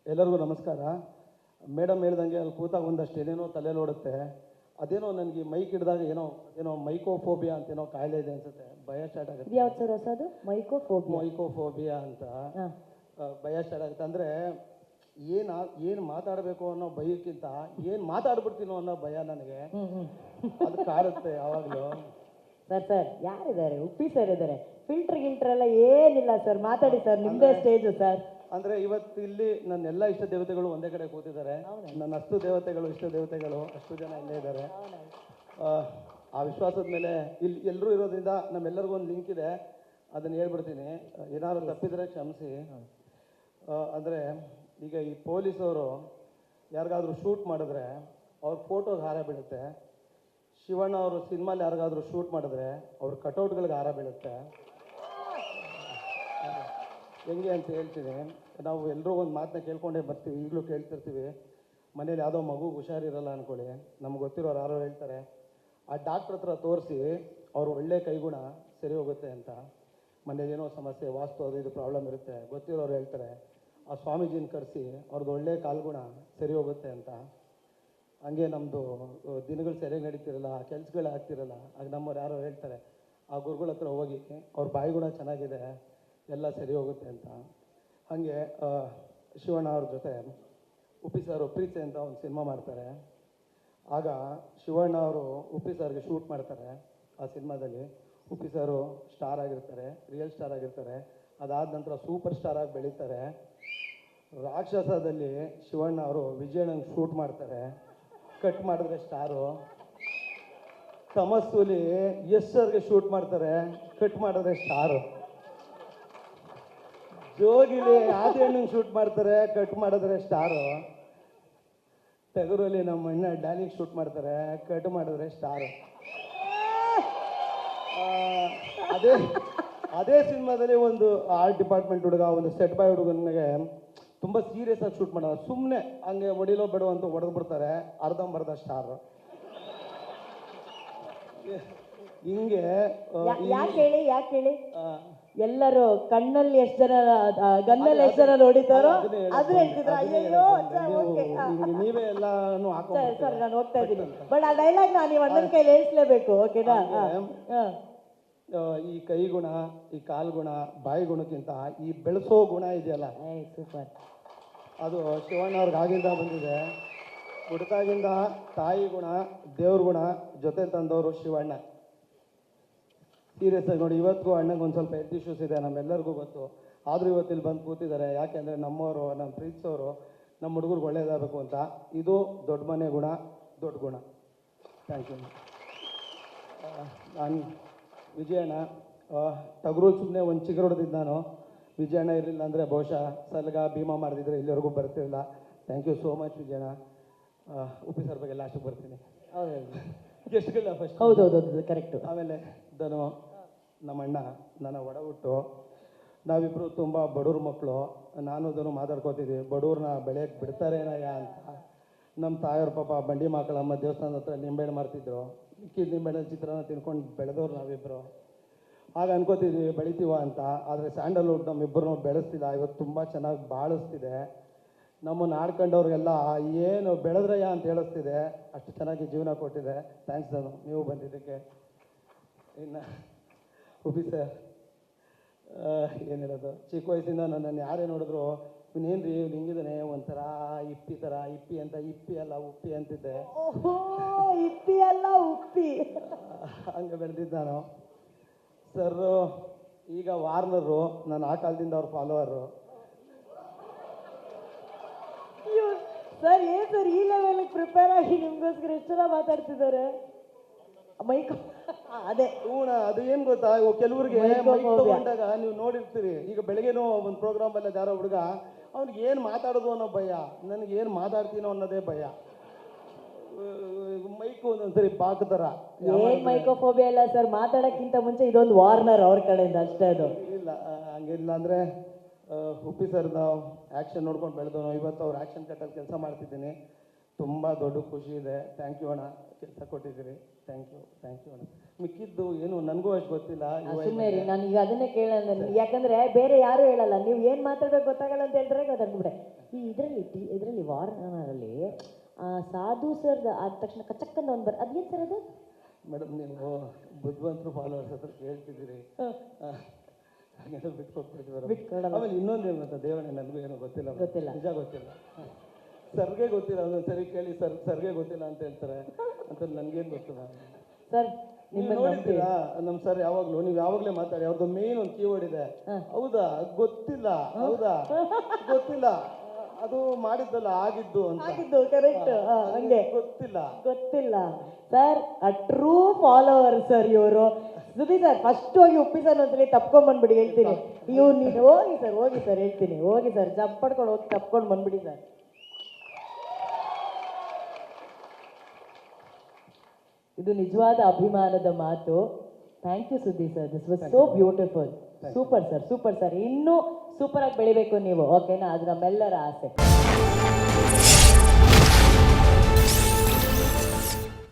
ಎಲ್ಲರಿಗೂ ನಮಸ್ಕಾರ. ಮೇಡಮ್ ಹೇಳ್ದಂಗೆ ಅಲ್ಲಿ ಕೂತಾಗ ಒಂದಷ್ಟು ಏನೇನೋ ತಲೆಯಲ್ಲಿ ಓಡುತ್ತೆ. ಅದೇನೋ ನನಗೆ ಮೈಕ್ ಹಿಡಿದಾಗ ಏನೋ ಮೈಕೋಫೋಬಿಯಾ ಅಂತ ಏನೋ ಕಾಯಿಲೆ ಇದೆ ಅನ್ಸುತ್ತೆ, ಭಯ ಸ್ಟಾರ್ಟ್ ಆಗುತ್ತೆ. ಯಾವ್ದು ಸರ್ ಹೊಸದು? ಮೈಕೋಫೋಬಿಯಾ ಅಂತ ಭಯ ಸ್ಟಾರ್ಟ್ ಆಗುತ್ತೆ. ಅಂದರೆ ಏನು ಮಾತಾಡಬೇಕು ಅನ್ನೋ ಭಯಕ್ಕಿಂತ ಏನು ಮಾತಾಡ್ಬಿಡ್ತೀನೋ ಅನ್ನೋ ಭಯ ನನಗೆ ಅದು ಕಾಡುತ್ತೆ ಯಾವಾಗಲೂ. ಸರ್ ಯಾರಿದ್ದಾರೆ? ಉಪ್ಪಿ ಸರ್ ಇದ್ದಾರೆ. ಗಿಲ್ಟರ್ ಎಲ್ಲ ಏನಿಲ್ಲ ಸರ್, ಮಾತಾಡಿ ಸರ್, ನಿಮ್ಮದೇ ಸ್ಟೇಜು ಸರ್. ಅಂದರೆ ಇವತ್ತು ಇಲ್ಲಿ ನನ್ನ ಎಲ್ಲ ಇಷ್ಟ ದೇವತೆಗಳು ಒಂದೇ ಕಡೆ ಕೂತಿದ್ದಾರೆ. ನನ್ನ ಅಷ್ಟು ದೇವತೆಗಳು ಇಷ್ಟ ದೇವತೆಗಳು ಅಷ್ಟು ಜನ ಇಲ್ಲೇ ಇದ್ದಾರೆ. ಆ ವಿಶ್ವಾಸದ ಮೇಲೆ ಇಲ್ಲಿ ಎಲ್ಲರೂ ಇರೋದ್ರಿಂದ ನಮ್ಮೆಲ್ಲರಿಗೂ ಒಂದು ಲಿಂಕ್ ಇದೆ, ಅದನ್ನು ಹೇಳ್ಬಿಡ್ತೀನಿ. ಏನಾದ್ರು ತಪ್ಪಿದರೆ ಕ್ಷಮಿಸಿ. ಅಂದರೆ ಈಗ ಈ ಪೊಲೀಸವರು ಯಾರಿಗಾದ್ರೂ ಶೂಟ್ ಮಾಡಿದ್ರೆ ಅವ್ರ ಫೋಟೋಗೆ ಹಾರ ಬೀಳುತ್ತೆ. ಶಿವಣ್ಣ ಅವರು ಸಿನಿಮಾಲಿ ಯಾರಿಗಾದ್ರೂ ಶೂಟ್ ಮಾಡಿದ್ರೆ ಅವ್ರ ಕಟೌಟ್ಗಳಿಗೆ ಹಾರ ಬೀಳುತ್ತೆ. ಹೆಂಗೆ ಅಂತ ಹೇಳ್ತೀನಿ. ನಾವು ಎಲ್ಲರೂ ಒಂದು ಮಾತನ್ನ ಕೇಳ್ಕೊಂಡೇ ಬರ್ತೀವಿ, ಈಗಲೂ ಕೇಳ್ತಿರ್ತೀವಿ. ಮನೇಲಿ ಯಾವುದೋ ಮಗು ಹುಷಾರಿರಲ್ಲ ಅಂದ್ಕೊಳ್ಳಿ, ನಮ್ಗೆ ಗೊತ್ತಿರೋರು ಯಾರೋ ಹೇಳ್ತಾರೆ ಆ ಡಾಕ್ಟ್ರ್ ಹತ್ರ ತೋರಿಸಿ ಅವ್ರು ಒಳ್ಳೆ ಕೈಗುಣ ಸರಿ ಹೋಗುತ್ತೆ ಅಂತ. ಮನೇಲಿ ಏನೋ ಸಮಸ್ಯೆ, ವಾಸ್ತು ಅದು ಇದು ಪ್ರಾಬ್ಲಮ್ ಇರುತ್ತೆ, ಗೊತ್ತಿರೋರು ಹೇಳ್ತಾರೆ ಆ ಸ್ವಾಮೀಜಿನ ಕರೆಸಿ ಅವ್ರದ್ದು ಒಳ್ಳೆ ಕಾಲ್ಗುಣ ಸರಿ ಹೋಗುತ್ತೆ ಅಂತ. ಹಂಗೆ ನಮ್ಮದು ದಿನಗಳು ಸರಿಯಾಗಿ ನಡೀತಿರಲ್ಲ, ಕೆಲಸಗಳು ಆಗ್ತಿರಲ್ಲ, ಆಗ ನಮ್ಮವ್ರು ಯಾರೋ ಹೇಳ್ತಾರೆ ಆ ಗುರುಗಳ ಹತ್ರ ಹೋಗಿ ಅವ್ರ ಬಾಯಿಗುಣ ಚೆನ್ನಾಗಿದೆ, ಎಲ್ಲ ಸರಿ ಹೋಗುತ್ತೆ ಅಂತ. ಹಾಗೆ ಶಿವಣ್ಣ ಅವ್ರ ಜೊತೆ ಉಪ್ಪಿ ಸಾರು ಪ್ರೀತಿ ಅಂತ ಒಂದು ಸಿನಿಮಾ ಮಾಡ್ತಾರೆ. ಆಗ ಶಿವಣ್ಣ ಅವರು ಉಪ್ಪಿ ಸಾರ್ಗೆ ಶೂಟ್ ಮಾಡ್ತಾರೆ. ಆ ಸಿನಿಮಾದಲ್ಲಿ ಉಪ್ಪಿ ಸಾರು ಸ್ಟಾರ್ ಆಗಿರ್ತಾರೆ, ರಿಯಲ್ ಸ್ಟಾರ್ ಆಗಿರ್ತಾರೆ. ಅದಾದ ನಂತರ ಸೂಪರ್ ಸ್ಟಾರ್ ಆಗಿ ಬೆಳೀತಾರೆ. ರಾಕ್ಷಸದಲ್ಲಿ ಶಿವಣ್ಣ ಅವರು ವಿಜಯಣ್ಣಂಗೆ ಶೂಟ್ ಮಾಡ್ತಾರೆ, ಕಟ್ ಮಾಡಿದ್ರೆ ಸ್ಟಾರು. ತಮಸ್ಸುಲಿ ಯಶ್ ಸರ್ಗೆ ಶೂಟ್ ಮಾಡ್ತಾರೆ, ಕಟ್ ಮಾಡಿದ್ರೆ ಸ್ಟಾರು. ಜೋಗಿಲಿ ಆದಿಹಣ್ಣಂಗೆ ಶೂಟ್ ಮಾಡ್ತಾರೆ, ಕಟ್ ಮಾಡಿದ್ರೆ ಸ್ಟಾರು. ಟಗರಲ್ಲಿ ನಮ್ಮ ಅಣ್ಣ ಡ್ಯಾನಿಗೆ ಶೂಟ್ ಮಾಡ್ತಾರೆ, ಕಟ್ ಮಾಡಿದ್ರೆ ಸ್ಟಾರು. ಅದೇ ಸಿನಿಮಾದಲ್ಲಿ ಒಂದು ಆರ್ಟ್ ಡಿಪಾರ್ಟ್ಮೆಂಟ್ ಹುಡುಗ, ಒಂದು ಸೆಟ್ ಬಾಯ್ ಹುಡುಗನಿಗೆ ತುಂಬ ಸೀರಿಯಸ್ ಆಗಿ ಶೂಟ್ ಮಾಡೋದು, ಸುಮ್ಮನೆ ಹಂಗೆ ಹೊಡಿಲೋ ಬಿಡೋ ಅಂತ ಹೊಡೆದು ಬಿಡ್ತಾರೆ, ಅರ್ಧಂಬರ್ಧ ಸ್ಟಾರು. ಹಿಂಗೆ ಯಾಕೆ ಹೇಳಿ ಎಲ್ಲರೂ ಕಣ್ಣಲ್ಲಿ ಎಷ್ಟು ಜನ, ಗನ್ನಲ್ಲಿ ಎಷ್ಟು ಜನ ನೋಡಿತಾರೋ ಅದು ಹೇಳ್ತಿದ್ರು. ಅಯ್ಯೋ ನೀವೇ ಎಲ್ಲಾನು ಸರ್, ನಾನು ಹೋಗ್ತಾ ಇದ್ದೀನಿ, ಬಟ್ ಆ ಡೈಲಾಗ್ ನಾನು ನೀವು ಅಣ್ಣನ ಕೈಲಿ ಹೇಳಿಸ್ಲೇಬೇಕು, ಓಕೆನಾ? ಈ ಕೈಗುಣ, ಈ ಕಾಲ್ಗುಣ, ಬಾಯಿ ಗುಣಕ್ಕಿಂತ ಈ ಬೆಳೆಸೋ ಗುಣ ಇದೆಯಲ್ಲ, ಸೂಪರ್. ಅದು ಶಿವಣ್ಣ ಅವ್ರಿಗೆ ಆಗಿಂದ ಬಂದಿದೆ. ಹುಡುಕಾಗಿಂದ ತಾಯಿ ಗುಣ, ದೇವ್ರ ಗುಣ ಜೊತೆ ತಂದವರು ಶಿವಣ್ಣ. ಸೀರಿಯಸ್ ಆಗಿ ನೋಡಿ, ಇವತ್ತಿಗೂ ಅಣ್ಣಂಗೆ ಒಂದು ಸ್ವಲ್ಪ ಹೆಲ್ತ್ ಇಶ್ಯೂಸ್ ಇದೆ, ನಮ್ಮೆಲ್ಲರಿಗೂ ಗೊತ್ತು. ಆದರೂ ಇವತ್ತಿಲ್ಲಿ ಬಂದು ಕೂತಿದ್ದಾರೆ. ಯಾಕೆಂದರೆ ನಮ್ಮವರು, ನಮ್ಮ ಪ್ರೀತಿಸೋರು ನಮ್ಮ ಹುಡುಗರಿಗೆ ಒಳ್ಳೇದಾಗಬೇಕು ಅಂತ. ಇದು ದೊಡ್ಡ ಮನೆ ಗುಣ, ದೊಡ್ಡ ಗುಣ. Thank you. ನಾನು ವಿಜಯಣ್ಣ ಟಗರು ಸುಮ್ಮನೆ ಒಂದು ಚಿಗುರು ಹೊಡೆದಿದ್ದು ನಾನು. ವಿಜಯಣ್ಣ ಇರಲಿಲ್ಲ ಅಂದರೆ ಬಹುಶಃ ಸಲ್ಗ ಭೀಮಾ ಮಾಡಿದ್ರೆ ಇಲ್ಲಿವರೆಗೂ ಬರ್ತಿರಲಿಲ್ಲ. ಥ್ಯಾಂಕ್ ಯು ಸೋ ಮಚ್ ವಿಜಯಣ್ಣ. ಉಪ್ಪಿ ಸರ್ ಬಗ್ಗೆ ಲಾಸ್ಟಿಗೆ ಬರ್ತೀನಿ. ಗೆಸ್ಟ್ಗಳನ್ನ ಫಸ್ಟ್. ಹೌದೌದು, ಕರೆಕ್ಟು. ಆಮೇಲೆ ಧನು ನಮ್ಮ ಅಣ್ಣ, ನನ್ನ ಒಡ ಹುಟ್ಟು. ನಾವಿಬ್ಬರು ತುಂಬ ಬಡವ್ರ ಮಕ್ಕಳು. ನಾನು ಧನು ಮಾತಾಡ್ಕೋತಿದ್ವಿ, ಬಡವ್ರನ್ನ ಬೆಳೆಯಕ್ಕೆ ಬಿಡ್ತಾರೇನಯ್ಯ ಅಂತ. ನಮ್ಮ ತಾಯಿಯವ್ರ ಪಾಪ ಬಂಡಿ ಮಕ್ಕಳಮ್ಮ ದೇವಸ್ಥಾನದ ಹತ್ರ ನಿಂಬೆಹಣ್ಣು ಮಾರ್ತಿದ್ರು. ಮಿಕ್ಕಿದ ನಿಂಬೆಹಣ್ಣು ಚಿತ್ರಾನ್ನ ತಿನ್ಕೊಂಡು ಬೆಳೆದವ್ರು ನಾವಿಬ್ಬರು. ಆಗ ಅನ್ಕೋತಿದ್ವಿ ಬೆಳಿತೀವ ಅಂತ. ಆದರೆ ಸ್ಯಾಂಡಲ್ವುಡ್ ನಮ್ಮಿಬ್ಬರನ್ನು ಬೆಳೆಸ್ತಿಲ್ಲ, ಇವತ್ತು ತುಂಬ ಚೆನ್ನಾಗಿ ಬಾಳಿಸ್ತಿದೆ. ನಮ್ಮನ್ನು ಆಡ್ಕೊಂಡವ್ರಿಗೆಲ್ಲ ಏನು ಬೆಳೆದ್ರಯ್ಯ ಅಂತ ಹೇಳಿಸ್ತಿದೆ, ಅಷ್ಟು ಚೆನ್ನಾಗಿ ಜೀವನ ಕೊಟ್ಟಿದೆ. ಥ್ಯಾಂಕ್ಸ್ ಧನು, ನೀವು ಬಂದಿದ್ದಕ್ಕೆ. ಇನ್ನು ಉಪ್ಪಿ ಸರ್ ಏನು ಹೇಳೋದು, ಚಿಕ್ಕ ವಯಸ್ಸಿಂದ ನನ್ನನ್ನು ಯಾರೇ ನೋಡಿದ್ರು ಇವನೇನ್ರಿ ಇವ್ನು ಹಿಂಗಿದ್ದಾನೆ, ಒಂಥರ ಇಪ್ಪಿ ಥರ. ಇಪ್ಪಿ ಅಂತ, ಇಪ್ಪಿ ಅಲ್ಲ ಉಪ್ಪಿ ಅಂತಿದ್ದೆ. ಇಪ್ಪಿ ಅಲ್ಲ ಉಪ್ಪಿ, ಹಂಗೆ ಬೆಳೆದಿದ್ದು ನಾನು. ಸರ್ ಈಗ ವಾರ್ನರು, ನಾನು ಆ ಕಾಲದಿಂದ ಅವ್ರ ಫಾಲೋವರು. ಸರ್ ಏನು ಸರ್ ಈ ಲೆವೆಲ್ಗೆ ಪ್ರಿಪೇರ್ ಆಗಿ ನಿಮ್ಗೋಸ್ಕರ ಎಷ್ಟು ಜನ ಮಾತಾಡ್ತಿದ್ದಾರೆ? ಮೈಕ್ ಅದೇ ಹೂಣ, ಅದು ಏನು ಗೊತ್ತಾ, ಕೆಲವ್ರಿಗೆ ಮೈಕ್ ತಗೊಂಡಾಗ ನೀವು ನೋಡಿರ್ತೀರಿ. ಈಗ ಬೆಳಗ್ಗೆನೂ ಒಂದು ಪ್ರೋಗ್ರಾಮಲ್ಲಿ ಯಾರೋ ಹುಡುಗ, ಅವ್ನಿಗೆ ಏನು ಮಾತಾಡೋದು ಅನ್ನೋ ಭಯ, ನನಗೆ ಏನು ಮಾತಾಡ್ತೀನೋ ಅನ್ನೋದೇ ಭಯ. ಮೈಕು ಒಂದೊಂದ್ಸರಿ ಬಾಕ್ ಥರ. ಏನು ಮೈಕೋಫೋಬಿಯಾ ಇಲ್ಲ ಸರ್, ಮಾತಾಡೋಕ್ಕಿಂತ ಮುಂಚೆ ಇದೊಂದು ವಾರ್ನರ್ ಅವ್ರ ಕಡೆಯಿಂದ ಅಷ್ಟೇ. ಅದು ಇಲ್ಲ, ಹಂಗಿಲ್ಲ. ಅಂದರೆ ಉಪ್ಪಿ ಸರ್ದು ಆ್ಯಕ್ಷನ್ ನೋಡ್ಕೊಂಡು ಬೆಳೆದವನು. ಇವತ್ತು ಅವ್ರು ಆ್ಯಕ್ಷನ್ ಕಟ್ಟಲ್ಲಿ ಕೆಲಸ ಮಾಡ್ತಿದ್ದೀನಿ. ತುಂಬ ದೊಡ್ಡ ಖುಷಿ ಇದೆ. ಥ್ಯಾಂಕ್ ಯು ಅಣ್ಣ, ಕೆಲಸ ಕೊಟ್ಟಿದ್ದೀರಿ. ಥ್ಯಾಂಕ್ ಯು ಅಣ್ಣ. ಮಿಕ್ಕಿದ್ದು ಏನು ನನಗೂ ಅಷ್ಟು ಗೊತ್ತಿಲ್ಲ. ಸುಮ್ಮನೆ ರೀ, ನಾನು ಈಗ ಅದನ್ನೇ ಕೇಳೋಣ. ಯಾಕಂದರೆ ಬೇರೆ ಯಾರೂ ಹೇಳಲ್ಲ, ನೀವು ಏನು ಮಾತಾಡ್ಬೇಕು ಗೊತ್ತಾಗಲ್ಲ ಅಂತ ಹೇಳಿದ್ರೆ ಗೊತ್ತಾಗ್ಬಿಡೆ. ಈ ಇದರಲ್ಲಿ ಫಾರಿನರಲ್ಲಿ ಸಾಧು ಸರ್ ಆದ ತಕ್ಷಣ ಕಚಕ್ಕಂದ ಒಂದು ಅದೇನು ಸರ್ ಅದು? ಮೇಡಮ್ ನೀವು ಬುದ್ಧಿವಂತರು ಫಾಲೋವರ್ಸ್ ಹತ್ರ ಕೇಳ್ತಿದ್ದೀರಿ, ಹಾಗೆಲ್ಲ ಬಿಟ್ಕೊಟ್ಬಿಡ್ತೀವಿ. ಬಿಟ್ಕೊಡಲ್ಲ. ಆಮೇಲೆ ಇನ್ನೊಂದು ಏನು ಗೊತ್ತಾ ದೇವಣ್ಣ, ನನಗೂ ಏನೋ ಗೊತ್ತಿಲ್ಲ, ಗೊತ್ತಿಲ್ಲ. ನಿಜ ಗೊತ್ತಿಲ್ಲ. ಸರ್ಗೆ ಗೊತ್ತಿಲ್ಲ, ಒಂದೊಂದು ಸರಿ ಕೇಳಿ ಸರ್ಗೆ ಗೊತ್ತಿಲ್ಲ ಅಂತ ಹೇಳ್ತಾರೆ ಅಂತ ನನಗೇನು ಗೊತ್ತಿಲ್ಲ. ಸರ್ ನೀವು ನೋಡಿದ್ದೀರಾ ನಮ್ಮ ಸರ್ ಯಾವಾಗಲೂ, ನೀವು ಯಾವಾಗಲೇ ಮಾತಾಡಿ, ಅವ್ರದ್ದು ಮೇನ್ ಒಂದು ಕೀವರ್ಡ್ ಇದೆ, ಹೌದಾ ಗೊತ್ತಿಲ್ಲ, ಹೌದಾ ಗೊತ್ತಿಲ್ಲ, ಅದು ಮಾಡಿದ್ದಲ್ಲ ಆಗಿದ್ದು ಅಂತ. ಆಗಿದ್ದು ಕರೆಕ್ಟ್, ಹಂಗೆ ಗೊತ್ತಿಲ್ಲ ಗೊತ್ತಿಲ್ಲ sir. A true follower sir ಇವರು. ಸುದೀಪ್ ಸರ್ ಫಸ್ಟ್ ಹೋಗಿ ಉಪ್ಪಿ ಸರ್ ಒಂದ್ಸಲಿ ತಪ್ಕೊಂಡ್ಬಂದ್ಬಿಡಿ, ಹೇಳ್ತೀನಿ. ನೀನು ಹೋಗಿ ಸರ್ ಹೇಳ್ತೀನಿ, ಹೋಗಿ ಸರ್ ಜಂಪ್ ಪಡ್ಕೊಂಡು ಹೋಗಿ ತಪ್ಕೊಂಡು ಬಂದ್ಬಿಡಿ ಸರ್. ಇದು ನಿಜವಾದ ಅಭಿಮಾನದ ಮಾತು. Thank you Sudeep sir, this was so beautiful. Super sir, ಇನ್ನೂ ಸೂಪರ್ ಆಗಿ ಬೆಳಿಬೇಕು ನೀವು, ಓಕೆನಾ? ಅದು ನಮ್ಮೆಲ್ಲರ ಆಸೆ.